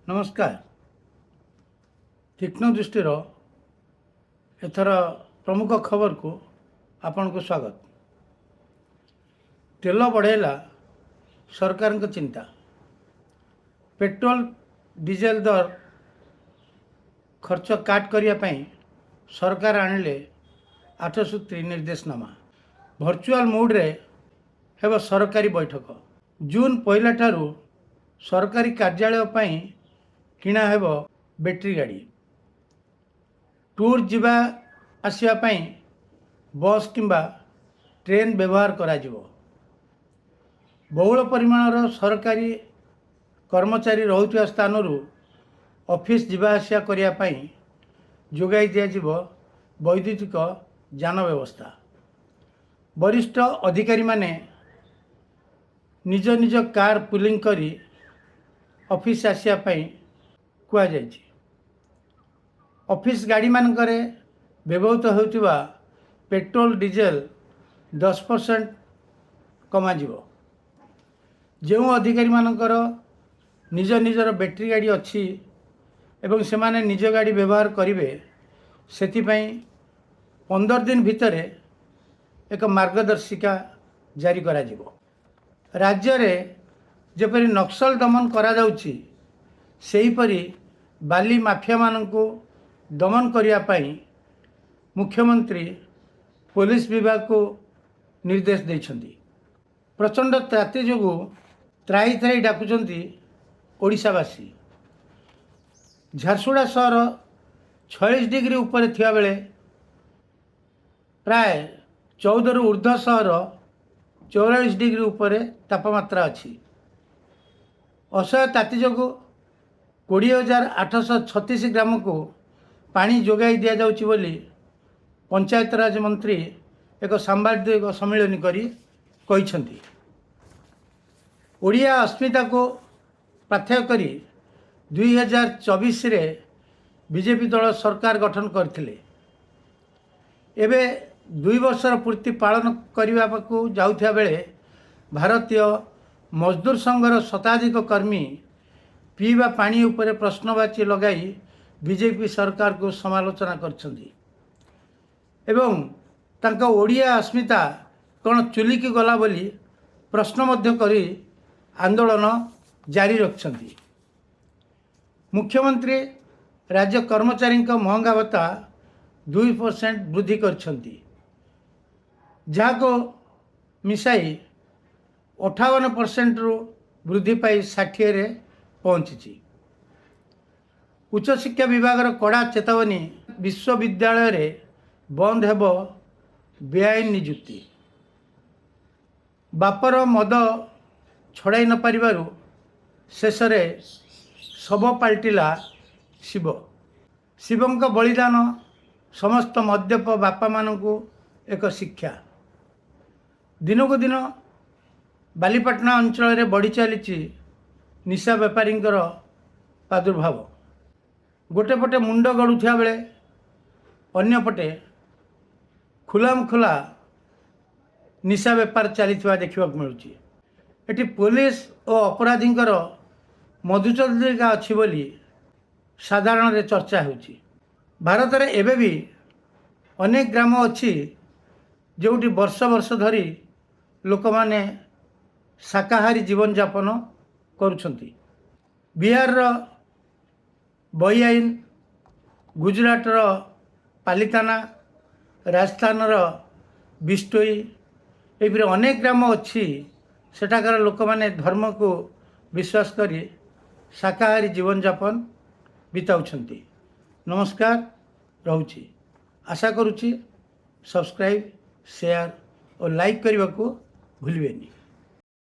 नमस्कार। तीक्ष्ण दृष्टिर एथर प्रमुख खबर को आपण को स्वागत। तेल बढ़ेला सरकार को चिंता। पेट्रोल डीजेल दर खर्च काट करने सरकार आणले 8 सूत्री निर्देशनामा। भर्चुआल मोड्रे हेब सरकारी बैठक। जून 1 ठारू सरकारी कार्यालय पई किणा हेब बैटरी गाड़ी। टूर जीवा आसिया पई बस किंबा ट्रेन व्यवहार करा जिवो। बहुल परिमाणर सरकारी कर्मचारी रहुथिया स्थानरू ऑफिस जीवा आसिया करिया पई जोगाई दिया जिवो वैद्युतिक यान व्यवस्था। वरिष्ठ अधिकारी माने निज निज कार पुलिंग करी ऑफिस आसिया पई कुआ जायछि। ऑफिस गाड़ी मानकरे व्यवहृत होउथिबा पेट्रोल डीजेल 10% कमा जिवो। जो अधिकारी मानकर निज निजर बैटरी गाड़ी अच्छी एवं से माने निज गाड़ी व्यवहार करेंगे से 15 दिन भितर एक मार्गदर्शिका जारी करा जिवो। राज्य रे जेपरि नक्सल दमन करा जाउछि सेहीपरि बाली माफिया मानकु दमन करिया पाई मुख्यमंत्री पुलिस विभाग को निर्देश देइछन्ति। प्रचंड ताती जोगु त्राई त्राई डाकुचन्ति ओडिशावासी। झारसुगुड़ा सहर 46 डिग्री ऊपर थिया बेले प्राय 14 रु ऊर्ध्व सहर 44 डिग्री ऊपर तापमात्रा अच्छी। असह्य ताती जोगु 20,836 ग्राम को पानी जोगाई दिया जाउछि बोली पंचायतराज मंत्री एक सांबादिक सम्मेलन करी कहिसंती। ओडिया अस्मिता को प्राथ्य करी 2024 रे बीजेपी दल सरकार गठन करथिले। एबे 2 वर्षर पूर्ति पालन करने को जाउथिया बेले भारतीय मजदूर संघर शताधिक कर्मी पीवा पानी उपरे प्रश्नवाची लगाई बीजेपी सरकार को समालोचना करछन्ती एवं तांका ओडिया अस्मिता कौन चुलिकी गला बोली प्रश्न मध्य करी आंदोलन जारी रखछन्ती। मुख्यमंत्री राज्य कर्मचारी महंगा भत्ता 2% वृद्धि करछन्ती, जहाको मिसाई 58% रु वृद्धि पाई 60 रे पहुंची। उच्च शिक्षा विभाग कड़ा चेतावनी। विश्वविद्यालय रे बंद हेब बेआईन नियुक्ति। बापर मद छड़ाई न पारिबारु शेष रे शव पाल्टिला शिव। शिवंक बलिदान समस्त मद्यप बापा मानकु एक शिक्षा। दिनकु दिन बालीपाटना अंचल में बढ़ी चली निशा बेपारी प्रादुर्भाव। गोटे पटे मुंड गड़ुथिया बेले अन्य पटे खुलाम खुला निशा बेपार चली देखा मिलूँ। एटी पुलिस और अपराधींकर मधुचंद्रिका अच्छी बोली साधारण रे चर्चा होची। भारत में एबे भी अनेक ग्राम अच्छी जोटी वर्ष वर्ष धरी लोक माने शाकाहारी जीवन यापन करुछंती। बिहार बईआईन, गुजरात पालिताना, राजस्थान बिस्टोई एपरी अनेक ग्राम अच्छी सेठाकार लोक माने धर्म को विश्वास करी शाकाहारी जीवन यापन बिताउछंती। नमस्कार रहूची। आशा करुची सब्सक्राइब, शेयर और लाइक करने को भूलिएनी।